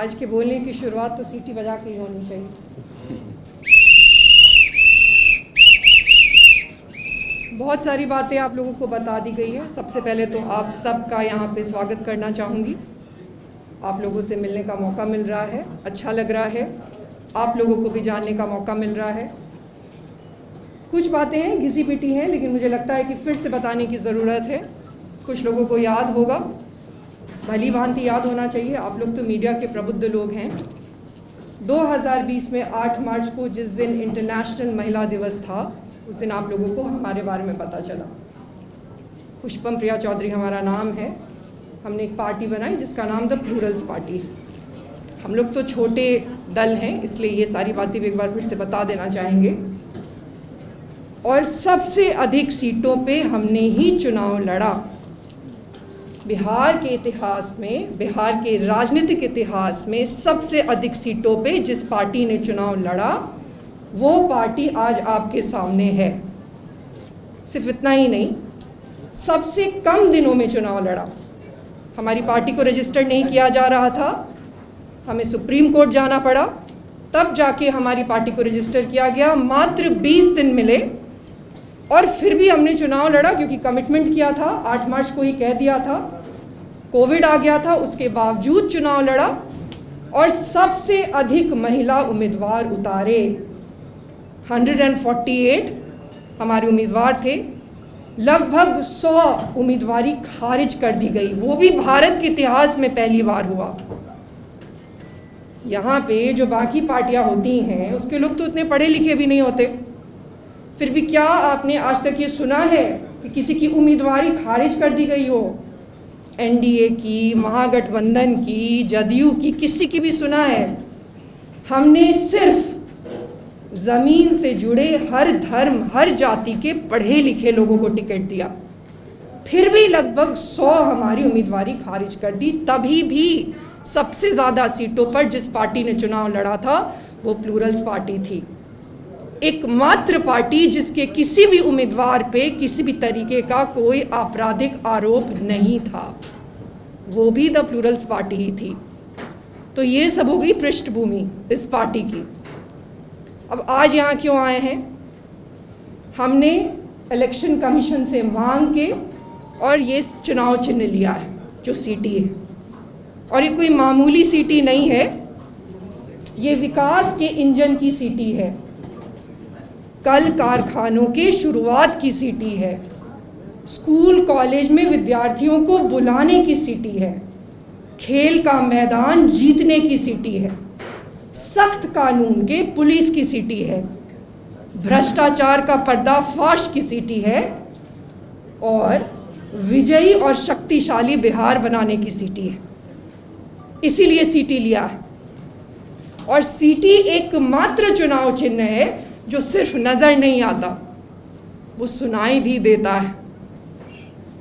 आज के बोलने की शुरुआत तो सीटी बजा के ही होनी चाहिए। बहुत सारी बातें आप लोगों को बता दी गई है। सबसे पहले तो आप सबका यहाँ पे स्वागत करना चाहूँगी। आप लोगों से मिलने का मौका मिल रहा है, अच्छा लग रहा है। आप लोगों को भी जानने का मौका मिल रहा है। कुछ बातें हैं घिसी पिटी हैं, लेकिन मुझे लगता है कि फिर से बताने की ज़रूरत है। कुछ लोगों को याद होगा, भली भांति याद होना चाहिए। आप लोग तो मीडिया के प्रबुद्ध लोग हैं। 2020 में 8 मार्च को जिस दिन इंटरनेशनल महिला दिवस था, उस दिन आप लोगों को हमारे बारे में पता चला। पुष्पम प्रिया चौधरी हमारा नाम है। हमने एक पार्टी बनाई जिसका नाम द प्लूरल्स पार्टी। हम लोग तो छोटे दल हैं, इसलिए ये सारी बातें भी एक बार फिर से बता देना चाहेंगे। और सबसे अधिक सीटों पे हमने ही चुनाव लड़ा। बिहार के इतिहास में, बिहार के राजनीतिक इतिहास में सबसे अधिक सीटों पे जिस पार्टी ने चुनाव लड़ा, वो पार्टी आज आपके सामने है। सिर्फ इतना ही नहीं, सबसे कम दिनों में चुनाव लड़ा। हमारी पार्टी को रजिस्टर नहीं किया जा रहा था, हमें सुप्रीम कोर्ट जाना पड़ा, तब जाके हमारी पार्टी को रजिस्टर किया गया। मात्र 20 दिन मिले और फिर भी हमने चुनाव लड़ा, क्योंकि कमिटमेंट किया था। 8 मार्च को ही कह दिया था। कोविड आ गया था, उसके बावजूद चुनाव लड़ा और सबसे अधिक महिला उम्मीदवार उतारे। 148 हमारे उम्मीदवार थे। लगभग 100 उम्मीदवारी खारिज कर दी गई, वो भी भारत के इतिहास में पहली बार हुआ। यहाँ पे जो बाकी पार्टियां होती हैं, उसके लोग तो उतने पढ़े लिखे भी नहीं होते। फिर भी क्या आपने आज तक ये सुना है कि किसी की उम्मीदवारी खारिज कर दी गई हो? एनडीए की, महागठबंधन की, जदयू की, किसी की भी सुना है? हमने सिर्फ ज़मीन से जुड़े हर धर्म, हर जाति के पढ़े लिखे लोगों को टिकट दिया। फिर भी लगभग 100 हमारी उम्मीदवारी खारिज कर दी। तभी भी सबसे ज़्यादा सीटों पर जिस पार्टी ने चुनाव लड़ा था, वो प्लूरल्स पार्टी थी। एकमात्र पार्टी जिसके किसी भी उम्मीदवार पे किसी भी तरीके का कोई आपराधिक आरोप नहीं था, वो भी द प्लूरल्स पार्टी ही थी। तो ये सब हो गई पृष्ठभूमि इस पार्टी की। अब आज यहाँ क्यों आए हैं? हमने इलेक्शन कमीशन से मांग के और ये चुनाव चिन्ह लिया है, जो सीटी है। और ये कोई मामूली सीटी नहीं है, ये विकास के इंजन की सीटी है। कल कारखानों के शुरुआत की सीटी है। स्कूल कॉलेज में विद्यार्थियों को बुलाने की सीटी है। खेल का मैदान जीतने की सीटी है। सख्त कानून के पुलिस की सीटी है। भ्रष्टाचार का पर्दाफाश की सीटी है। और विजयी और शक्तिशाली बिहार बनाने की सीटी है। इसीलिए सीटी लिया है। और सीटी एकमात्र चुनाव चिन्ह है जो सिर्फ नज़र नहीं आता, वो सुनाई भी देता है।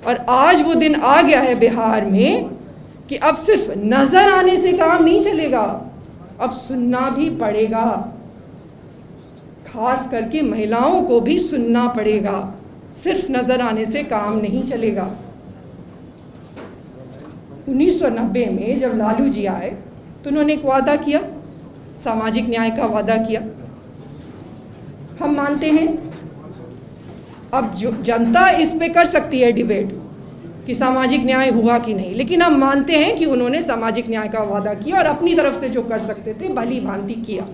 और आज वो दिन आ गया है बिहार में कि अब सिर्फ नज़र आने से काम नहीं चलेगा, अब सुनना भी पड़ेगा। खास करके महिलाओं को भी सुनना पड़ेगा, सिर्फ नज़र आने से काम नहीं चलेगा। 1990 में जब लालू जी आए तो उन्होंने एक वादा किया, सामाजिक न्याय का वादा किया। हम मानते हैं, अब जो जनता इस पे कर सकती है डिबेट कि सामाजिक न्याय हुआ कि नहीं, लेकिन हम मानते हैं कि उन्होंने सामाजिक न्याय का वादा किया और अपनी तरफ से जो कर सकते थे भली भांति किया।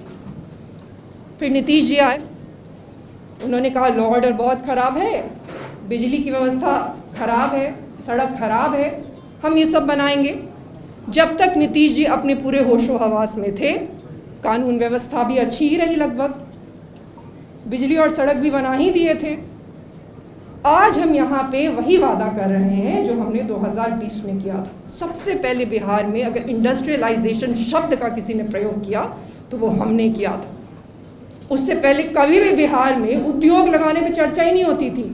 फिर नीतीश जी आए, उन्होंने कहा लॉ ऑर्डर बहुत ख़राब है, बिजली की व्यवस्था खराब है, सड़क खराब है, हम ये सब बनाएंगे। जब तक नीतीश जी अपने पूरे होशो हवास में थे, कानून व्यवस्था भी अच्छी ही रही, लगभग बिजली और सड़क भी बना ही दिए थे। आज हम यहाँ पे वही वादा कर रहे हैं जो हमने 2020 में किया था। सबसे पहले बिहार में अगर इंडस्ट्रियलाइजेशन शब्द का किसी ने प्रयोग किया तो वो हमने किया था। उससे पहले कभी भी बिहार में उद्योग लगाने पे चर्चा ही नहीं होती थी।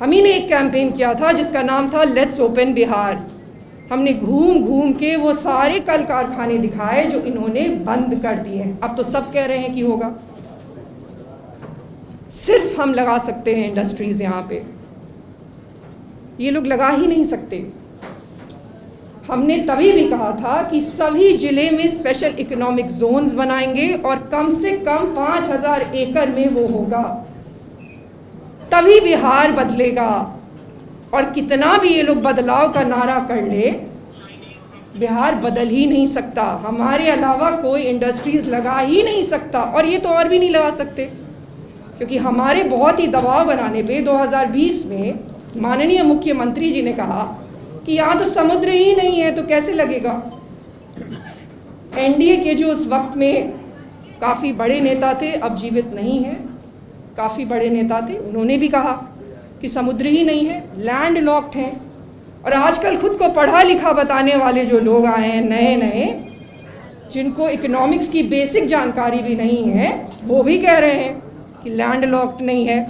हम ही ने एक कैंपेन किया था जिसका नाम था लेट्स ओपन बिहार। हमने घूम घूम के वो सारे कल कारखाने दिखाए जो इन्होंने बंद कर दिए हैं। अब तो सब कह रहे हैं कि होगा। सिर्फ हम लगा सकते हैं इंडस्ट्रीज़ यहाँ पे, ये लोग लगा ही नहीं सकते। हमने तभी भी कहा था कि सभी जिले में स्पेशल इकोनॉमिक जोन्स बनाएंगे और कम से कम 5000 एकड़ में वो होगा, तभी बिहार बदलेगा। और कितना भी ये लोग बदलाव का नारा कर ले, बिहार बदल ही नहीं सकता। हमारे अलावा कोई इंडस्ट्रीज लगा ही नहीं सकता, और ये तो और भी नहीं लगा सकते, क्योंकि हमारे बहुत ही दबाव बनाने पे 2020 में माननीय मुख्यमंत्री जी ने कहा कि यहाँ तो समुद्र ही नहीं है, तो कैसे लगेगा। एनडीए के जो उस वक्त में काफ़ी बड़े नेता थे, अब जीवित नहीं हैं, काफ़ी बड़े नेता थे, उन्होंने भी कहा कि समुद्र ही नहीं है, लैंड लॉक्ड हैं। और आजकल खुद को पढ़ा लिखा बताने वाले जो लोग आए हैं नए नए, जिनको इकोनॉमिक्स की बेसिक जानकारी भी नहीं है, वो भी कह रहे हैं कि लैंड लॉक्ड नहीं है।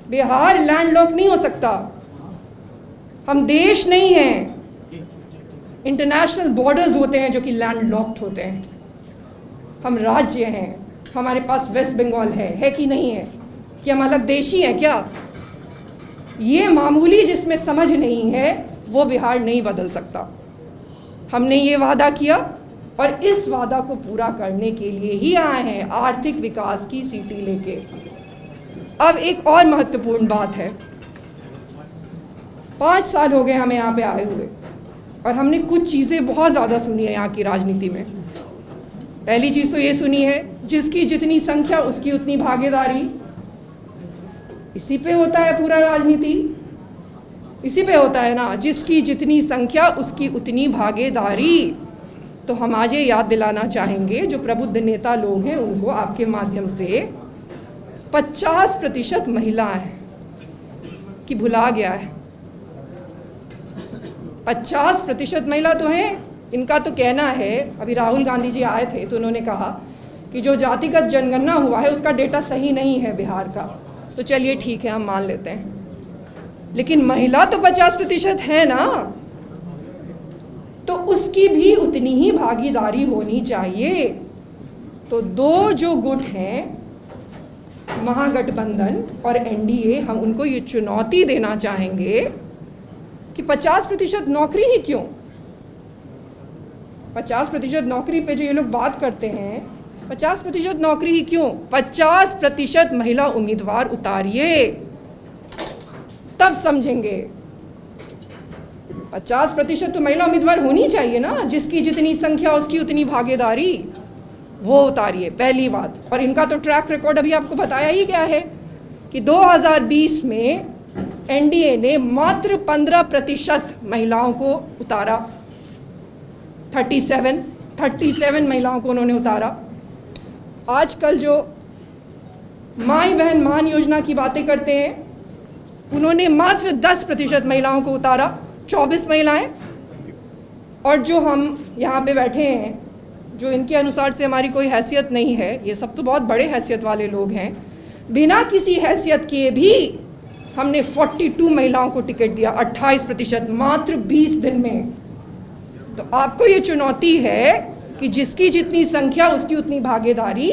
बिहार लैंड लॉक्ड नहीं हो सकता। हम देश नहीं हैं, इंटरनेशनल बॉर्डर्स होते हैं जो कि लैंड लॉक्ड होते हैं। हम राज्य हैं, हमारे पास वेस्ट बंगाल है कि नहीं है, कि हम अलग देशी हैं क्या? ये मामूली जिसमें समझ नहीं है वो बिहार नहीं बदल सकता। हमने ये वादा किया और इस वादा को पूरा करने के लिए ही आए हैं आर्थिक विकास की सीटी लेके। अब एक और महत्वपूर्ण बात है, 5 साल हो गए हमें यहाँ पे आए हुए, और हमने कुछ चीज़ें बहुत ज़्यादा सुनी है यहाँ की राजनीति में। पहली चीज़ तो ये सुनी है, जिसकी जितनी संख्या उसकी उतनी भागीदारी। इसी पे होता है पूरा राजनीति, इसी पे होता है ना, जिसकी जितनी संख्या उसकी उतनी भागीदारी। तो हम आज ये याद दिलाना चाहेंगे जो प्रबुद्ध नेता लोग हैं उनको, आपके माध्यम से, 50% महिला है कि भुला गया है। 50% महिला तो हैं। इनका तो कहना है, अभी राहुल गांधी जी आए थे तो उन्होंने कहा कि जो जातिगत जनगणना हुआ है उसका डेटा सही नहीं है बिहार का। तो चलिए ठीक है, हम मान लेते हैं, लेकिन महिला तो 50% है ना, तो उसकी भी उतनी ही भागीदारी होनी चाहिए। तो दो जो गुट हैं, महागठबंधन और एनडीए, हम उनको ये चुनौती देना चाहेंगे कि 50% नौकरी ही क्यों? 50% नौकरी पे जो ये लोग बात करते हैं, 50% नौकरी ही क्यों? 50% महिला उम्मीदवार उतारिए, तब समझेंगे। 50% तो महिला उम्मीदवार होनी चाहिए ना, जिसकी जितनी संख्या उसकी उतनी भागीदारी, वो उतारिए, पहली बात। और इनका तो ट्रैक रिकॉर्ड अभी आपको बताया ही गया है कि 2020 में एनडीए ने मात्र 15% महिलाओं को उतारा। 37 महिलाओं को उन्होंने उतारा। आजकल जो माई बहन मान योजना की बातें करते हैं, उन्होंने मात्र 10% महिलाओं को उतारा, 24 महिलाएं। और जो हम यहाँ पे बैठे हैं, जो इनके अनुसार से हमारी कोई हैसियत नहीं है, ये सब तो बहुत बड़े हैसियत वाले लोग हैं, बिना किसी हैसियत के भी हमने 42 महिलाओं को टिकट दिया, 28%, मात्र 20 दिन में। तो आपको ये चुनौती है कि जिसकी जितनी संख्या उसकी उतनी भागीदारी।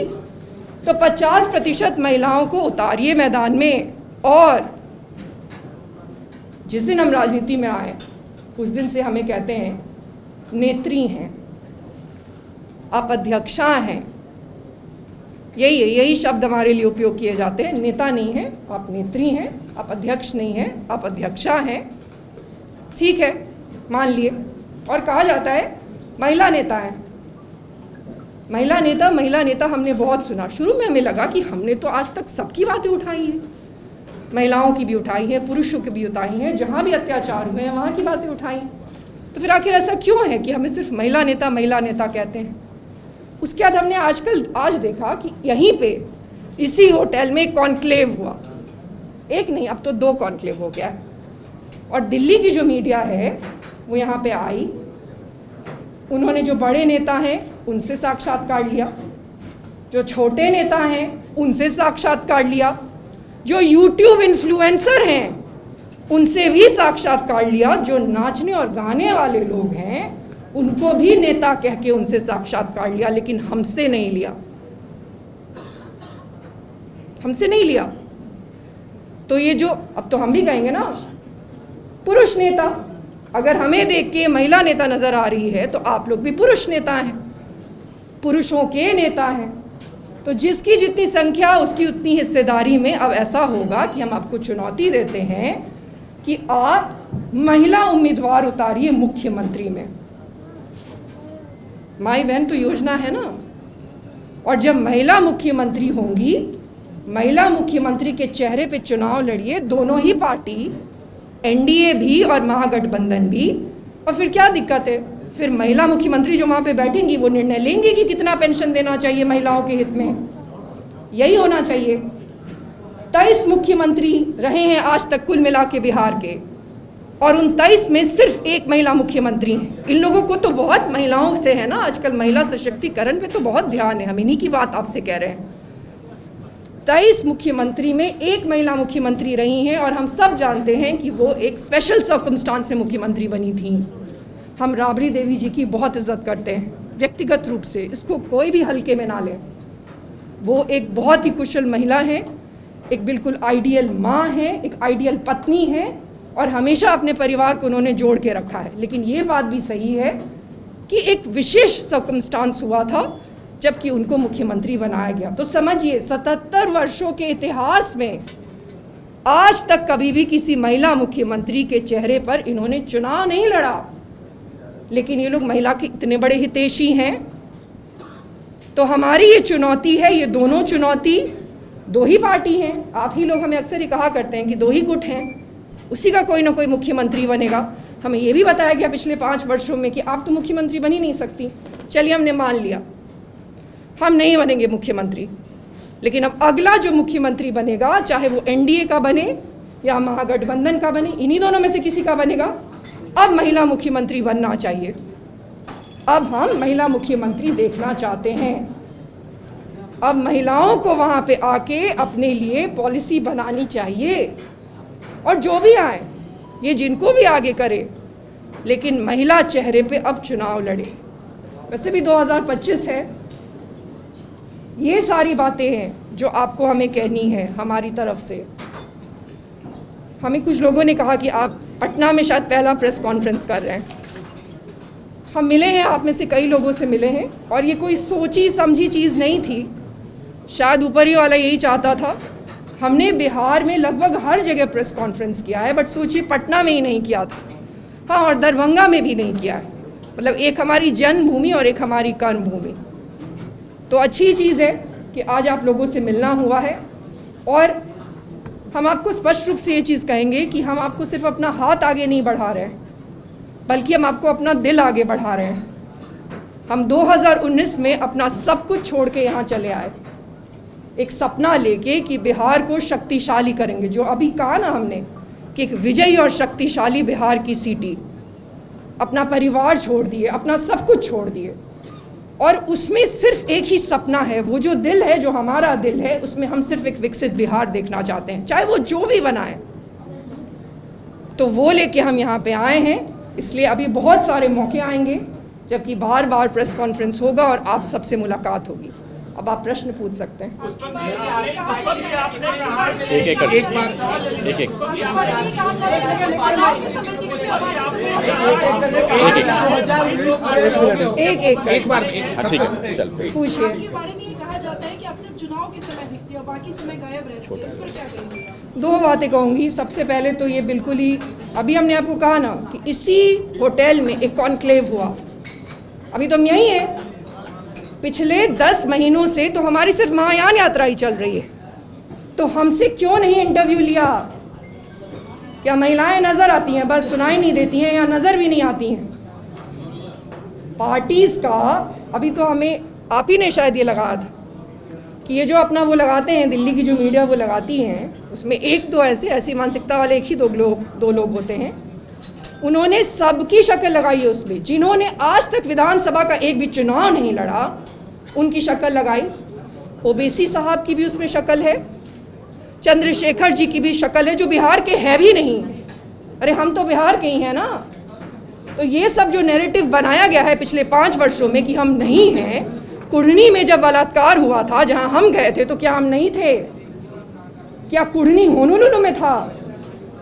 तो 50% महिलाओं को उतारिए मैदान में। और जिस दिन हम राजनीति में आए उस दिन से हमें कहते हैं नेत्री हैं, आप अध्यक्षा हैं, यही शब्द हमारे लिए उपयोग किए जाते हैं। नेता नहीं है, आप नेत्री हैं, आप अध्यक्ष नहीं हैं, आप अध्यक्षा हैं। ठीक है, मान लिए। और कहा जाता है महिला नेता है, महिला नेता हमने बहुत सुना। शुरू में हमें लगा कि हमने तो आज तक सबकी बातें उठाई हैं, महिलाओं की भी उठाई हैं, पुरुषों की भी उठाई हैं, जहाँ भी अत्याचार हुए हैं वहाँ की बातें उठाई। तो फिर आखिर ऐसा क्यों है कि हमें सिर्फ महिला नेता कहते हैं? उसके बाद हमने आज देखा कि यहीं पे इसी होटल में कॉन्क्लेव हुआ, एक नहीं अब तो 2 कॉन्क्लेव हो गया है। और दिल्ली की जो मीडिया है वो यहाँ पे आई, उन्होंने जो बड़े नेता हैं उनसे साक्षात्कार लिया, जो छोटे नेता हैं उनसे साक्षात्कार लिया, जो यूट्यूब इन्फ्लुएंसर हैं उनसे भी साक्षात्कार लिया, जो नाचने और गाने वाले लोग हैं उनको भी नेता कह के उनसे साक्षात्कार लिया, लेकिन हमसे नहीं लिया, हमसे नहीं लिया। तो ये जो अब तो हम भी कहेंगे ना पुरुष नेता, अगर हमें देख के महिला नेता नज़र आ रही है तो आप लोग भी पुरुष नेता हैं, पुरुषों के नेता हैं, तो जिसकी जितनी संख्या उसकी उतनी हिस्सेदारी में अब ऐसा होगा कि हम आपको चुनौती देते हैं कि आप महिला उम्मीदवार उतारिए मुख्यमंत्री में। माई बहन तो योजना है ना, और जब महिला मुख्यमंत्री होंगी, महिला मुख्यमंत्री के चेहरे पे चुनाव लड़िए, दोनों ही पार्टी, एनडीए भी और महागठबंधन भी, और फिर क्या दिक्कत है? फिर महिला मुख्यमंत्री जो वहाँ पे बैठेंगी वो निर्णय लेंगे कि कितना पेंशन देना चाहिए महिलाओं के हित में। यही होना चाहिए। 23 मुख्यमंत्री रहे हैं आज तक कुल मिला के बिहार के, और उन 23 में सिर्फ एक महिला मुख्यमंत्री हैं। इन लोगों को तो बहुत महिलाओं से है ना, आजकल महिला सशक्तिकरण पे तो बहुत ध्यान है, हम इन्हीं की बात आपसे कह रहे हैं। 23 मुख्यमंत्री में एक महिला मुख्यमंत्री रही हैं, और हम सब जानते हैं कि वो एक स्पेशल सर्कमस्टांस में मुख्यमंत्री बनी थी। हम राबड़ी देवी जी की बहुत इज्जत करते हैं व्यक्तिगत रूप से, इसको कोई भी हल्के में ना ले। वो एक बहुत ही कुशल महिला है, एक बिल्कुल आइडियल माँ है, एक आइडियल पत्नी है, और हमेशा अपने परिवार को उन्होंने जोड़ के रखा है। लेकिन ये बात भी सही है कि एक विशेष सर्कमस्टांस हुआ था जबकि उनको मुख्यमंत्री बनाया गया। तो समझिए 77 वर्षों के इतिहास में आज तक कभी भी किसी महिला मुख्यमंत्री के चेहरे पर इन्होंने चुनाव नहीं लड़ा। लेकिन ये लोग महिला के इतने बड़े हितैषी हैं, तो हमारी ये चुनौती है, ये दोनों चुनौती, दो ही पार्टी हैं। आप ही लोग हमें अक्सर ये कहा करते हैं कि दो ही गुट हैं, उसी का कोई ना कोई मुख्यमंत्री बनेगा। हमें ये भी बताया गया पिछले 5 वर्षों में कि आप तो मुख्यमंत्री बन ही नहीं सकती। चलिए हमने मान लिया हम नहीं बनेंगे मुख्यमंत्री, लेकिन अब अगला जो मुख्यमंत्री बनेगा, चाहे वो एनडीए का बने या महागठबंधन का बने, इन्हीं दोनों में से किसी का बनेगा, अब महिला मुख्यमंत्री बनना चाहिए। अब हम महिला मुख्यमंत्री देखना चाहते हैं। अब महिलाओं को वहाँ पे आके अपने लिए पॉलिसी बनानी चाहिए, और जो भी आए, ये जिनको भी आगे करे, लेकिन महिला चेहरे पे अब चुनाव लड़े। वैसे भी 2025 है। ये सारी बातें हैं जो आपको हमें कहनी है हमारी तरफ से। हमें कुछ लोगों ने कहा कि आप पटना में शायद पहला प्रेस कॉन्फ्रेंस कर रहे हैं। हम मिले हैं, आप में से कई लोगों से मिले हैं, और ये कोई सोची समझी चीज़ नहीं थी। शायद ऊपर ही वाला यही चाहता था। हमने बिहार में लगभग हर जगह प्रेस कॉन्फ्रेंस किया है, बट सोचिए पटना में ही नहीं किया था। हाँ, और दरभंगा में भी नहीं किया है। मतलब एक हमारी जन्मभूमि और एक हमारी कर्मभूमि। तो अच्छी चीज़ है कि आज आप लोगों से मिलना हुआ है, और हम आपको स्पष्ट रूप से ये चीज़ कहेंगे कि हम आपको सिर्फ अपना हाथ आगे नहीं बढ़ा रहे हैं, बल्कि हम आपको अपना दिल आगे बढ़ा रहे हैं। हम 2019 में अपना सब कुछ छोड़ के यहाँ चले आए, एक सपना लेके कि बिहार को शक्तिशाली करेंगे। जो अभी कहा ना हमने कि एक विजयी और शक्तिशाली बिहार की सिटी, अपना परिवार छोड़ दिए, अपना सब कुछ छोड़ दिए, और उसमें सिर्फ एक ही सपना है, वो जो दिल है, जो हमारा दिल है, उसमें हम सिर्फ एक विकसित बिहार देखना चाहते हैं, चाहे वो जो भी बनाए। तो वो लेके हम यहाँ पे आए हैं। इसलिए अभी बहुत सारे मौके आएंगे जबकि बार बार प्रेस कॉन्फ्रेंस होगा और आप सबसे मुलाकात होगी। अब आप प्रश्न पूछ सकते हैं। एक बार पूछिए। दो बातें कहूँगी। सबसे पहले तो ये बिल्कुल ही, अभी हमने आपको कहा ना कि इसी होटल में एक कॉन्क्लेव हुआ। अभी तो हम यही है। पिछले 10 महीनों से तो हमारी सिर्फ महायान यात्रा ही चल रही है। तो हमसे क्यों नहीं इंटरव्यू लिया? क्या महिलाएं नज़र आती हैं, बस सुनाई नहीं देती हैं, या नज़र भी नहीं आती हैं? पार्टीज़ का अभी तो हमें आप ही ने शायद ये लगाया था कि ये जो अपना वो लगाते हैं, दिल्ली की जो मीडिया वो लगाती हैं, उसमें एक दो ऐसी मानसिकता वाले एक ही दो लोग होते हैं। उन्होंने सबकी शक्ल लगाई है उसमें। जिन्होंने आज तक विधानसभा का एक भी चुनाव नहीं लड़ा, उनकी शक्ल लगाई। ओवैसी साहब की भी उसमें शक्ल है, चंद्रशेखर जी की भी शक्ल है, जो बिहार के है भी नहीं। अरे हम तो बिहार के ही हैं ना। तो ये सब जो नैरेटिव बनाया गया है पिछले 5 वर्षों में कि हम नहीं हैं। कुढ़नी में जब बलात्कार हुआ था, जहां हम गए थे, तो क्या हम नहीं थे? क्या कुढ़नी होनोलुलु में था?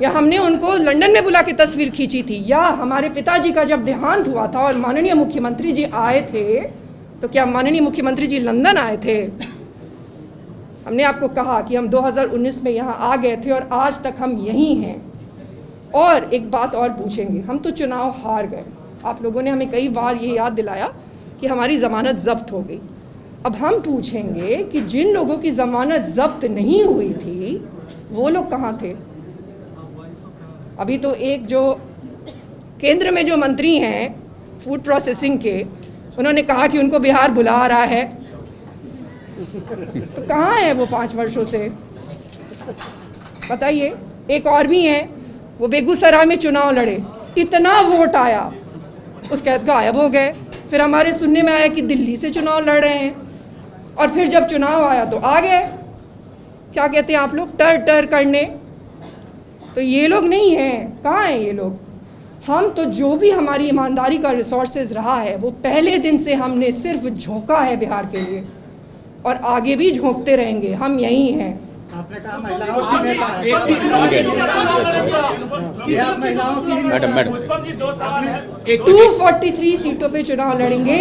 या हमने उनको लंदन में बुला के तस्वीर खींची थी, या हमारे पिताजी का जब देहांत हुआ था और माननीय मुख्यमंत्री जी आए थे, तो क्या माननीय मुख्यमंत्री जी लंदन आए थे? हमने आपको कहा कि हम 2019 में यहाँ आ गए थे और आज तक हम यहीं हैं। और एक बात और पूछेंगे, हम तो चुनाव हार गए, आप लोगों ने हमें कई बार ये याद दिलाया कि हमारी ज़मानत ज़ब्त हो गई। अब हम पूछेंगे कि जिन लोगों की ज़मानत ज़ब्त नहीं हुई थी वो लोग कहाँ थे? अभी तो एक जो केंद्र में जो मंत्री हैं फूड प्रोसेसिंग के, उन्होंने कहा कि उनको बिहार बुला रहा है, तो कहाँ है वो 5 वर्षों से? बताइए। एक और भी हैं, वो बेगूसराय में चुनाव लड़े, इतना वोट आया, उसके बाद गायब हो गए। फिर हमारे सुनने में आया कि दिल्ली से चुनाव लड़ रहे हैं, और फिर जब चुनाव आया तो आ गए। क्या कहते हैं आप लोग, टर टर करने। तो ये लोग नहीं हैं, कहाँ हैं ये लोग? हम तो जो भी हमारी ईमानदारी का रिसोर्सेज रहा है वो पहले दिन से हमने सिर्फ झोंका है बिहार के लिए, और आगे भी झोंकते रहेंगे। हम यहीं हैं। आपने कहा महिलाओं की नेता है। मैडम 243 सीटों पे चुनाव लड़ेंगे।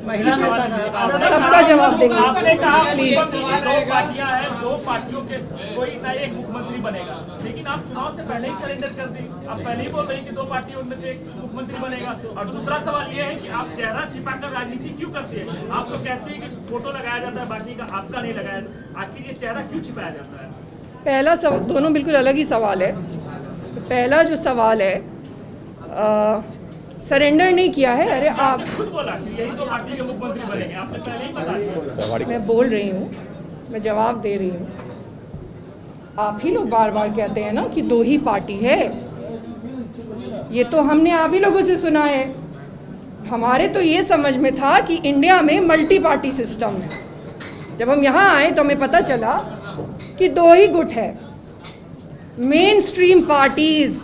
महिला नेता का सबका जवाब देंगे। आपने कहा प्लीज। दो पार्टियां हैं, 2 पार्टियों के कोई ना एक मुख्यमंत्री बनेगा, लेकिन आप चुनाव से पहले ही सरेंडर कर दी। आप पहले ही बोल रहे हैं कि 2 पार्टियों में से एक मुख्यमंत्री बनेगा। और दूसरा सवाल ये है कि आप चेहरा छिपाकर राजनीति क्यों करते हैं? आप तो कहते हैं कि फोटो लगाया जाता है, बाकी का आपका नहीं लगाया जाता, आखिर ये चेहरा क्यों छिपाया जाता है? पहला सवाल, दोनों बिल्कुल अलग ही सवाल है। पहला जो सवाल है, सरेंडर नहीं किया है। अरे आप खुद बोला कि यही 2 पार्टी के मुख्यमंत्री बनेंगे, आपने पहले ही बता दिया। मैं बोल रही हूँ, मैं जवाब दे रही हूँ। आप ही लोग बार बार कहते हैं ना कि 2 ही पार्टी है, ये तो हमने आप ही लोगों से सुना है। हमारे तो ये समझ में था कि इंडिया में मल्टी पार्टी सिस्टम है। जब हम यहाँ आए तो हमें पता चला कि 2 ही गुट है। मेन स्ट्रीम पार्टीज,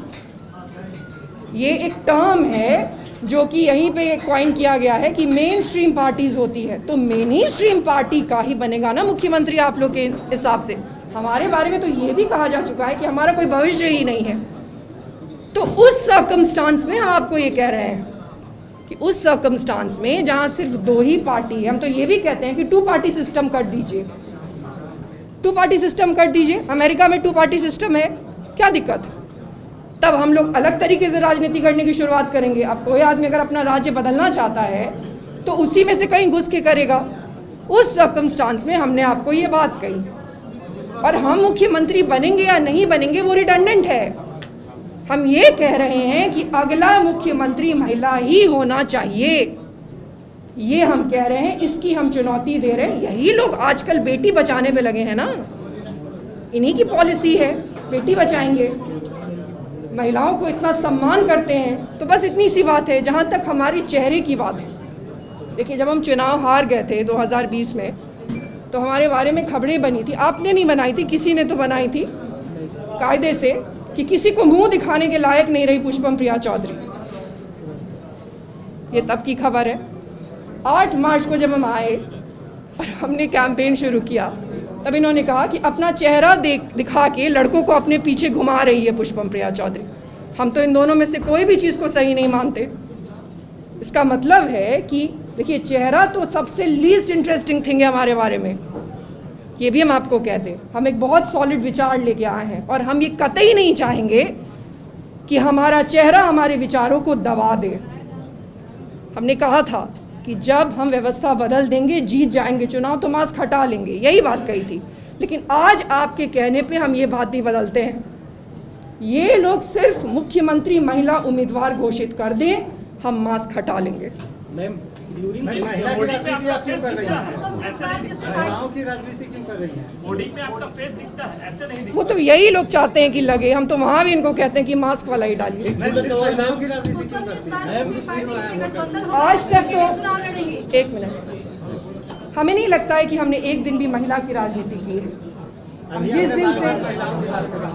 ये एक टर्म है जो कि यहीं पे कॉइन किया गया है कि मेन स्ट्रीम पार्टीज होती है, तो मेन ही स्ट्रीम पार्टी का ही बनेगा ना मुख्यमंत्री आप लोग के हिसाब से। हमारे बारे में तो ये भी कहा जा चुका है कि हमारा कोई भविष्य ही नहीं है। तो उस सर्कमस्टांस में हम आपको ये कह रहे हैं कि उस सर्कमस्टांस में जहाँ सिर्फ 2 ही पार्टी है, हम तो ये भी कहते हैं कि 2 पार्टी सिस्टम कर दीजिए, 2 पार्टी सिस्टम कर दीजिए। अमेरिका में 2 पार्टी सिस्टम है, क्या दिक्कत है? तब हम लोग अलग तरीके से राजनीति करने की शुरुआत करेंगे। अब कोई आदमी अगर अपना राज्य बदलना चाहता है तो उसी में से कहीं घुस के करेगा। उस सर्कमस्टांस में हमने आपको ये बात कही, और हम मुख्यमंत्री बनेंगे या नहीं बनेंगे वो रिडंडेंट है। हम ये कह रहे हैं कि अगला मुख्यमंत्री महिला ही होना चाहिए, ये हम कह रहे हैं, इसकी हम चुनौती दे रहे हैं। यही लोग आजकल बेटी बचाने में लगे हैं ना, इन्हीं की पॉलिसी है, बेटी बचाएंगे, महिलाओं को इतना सम्मान करते हैं। तो बस इतनी सी बात है। जहाँ तक हमारे चेहरे की बात है, देखिए जब हम चुनाव हार गए थे 2020 में, तो हमारे बारे में खबरें बनी थी। आपने नहीं बनाई थी, किसी ने तो बनाई थी कायदे से, कि किसी को मुंह दिखाने के लायक नहीं रही पुष्पम प्रिया चौधरी। ये तब की खबर है। 8 मार्च को जब हम आए और हमने कैंपेन शुरू किया, तब इन्होंने कहा कि अपना चेहरा दिखा के लड़कों को अपने पीछे घुमा रही है पुष्पम प्रिया चौधरी। हम तो इन दोनों में से कोई भी चीज़ को सही नहीं मानते। इसका मतलब है कि देखिए, चेहरा तो सबसे लीस्ट इंटरेस्टिंग थिंग है हमारे बारे में, ये भी हम आपको कहते हैं। हम एक बहुत सॉलिड विचार लेके आए हैं, और हम ये कतई नहीं चाहेंगे कि हमारा चेहरा हमारे विचारों को दबा दे। हमने कहा था कि जब हम व्यवस्था बदल देंगे, जीत जाएंगे चुनाव, तो मास्क हटा लेंगे, यही बात कही थी। लेकिन आज आपके कहने पे हम ये बात नहीं बदलते हैं। ये लोग सिर्फ मुख्यमंत्री महिला उम्मीदवार घोषित कर दें, हम मास्क हटा लेंगे। महिला की राजनीति आप क्यों कर रही हैं? महिलाओं की राजनीति क्यों कर रही हैं? बॉडी में आपका फेस दिखता है, ऐसे नहीं दिखता। वो तो यही लोग चाहते हैं कि लगे, हम तो वहाँ भी इनको कहते हैं कि मास्क वाला ही डालिए। महिलाओं की राजनीति क्यों करती हैं? आज तक तो, एक मिनट, हमें नहीं लगता है कि हमने एक दिन भी महिला की राजनीति की है। हम जिस दिन से महिलाओं की बात कर रहे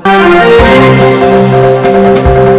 हैं।